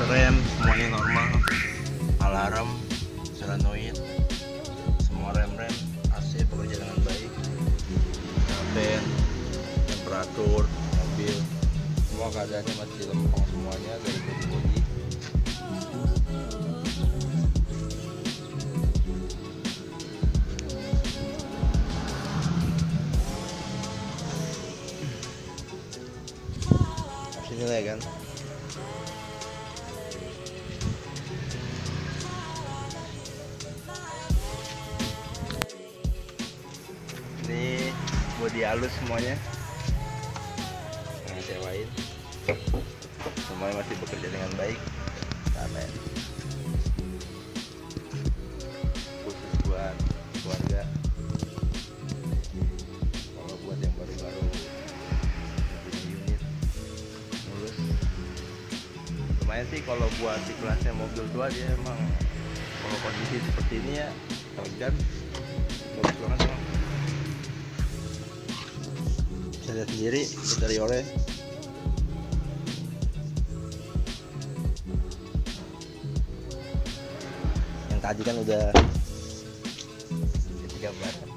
rem semuanya normal, alarm, solenoid, semua rem AC bekerja dengan baik, ban, temperatur mobil, semua keadaannya masih lempeng semuanya dari bodi. Sini lah kan. Ini bodi halus semuanya, yang sewain semuanya masih bekerja dengan baik. Starlet khusus buat keluarga. Kalau buat yang baru-baru punya unit mulus, lumayan sih. Kalau buat di kelasnya mobil tua, dia emang kalau kondisi seperti ini ya elegan, bagus banget emang. Bisa lihat sendiri interiornya. Yang tadi kan udah ketika Barat.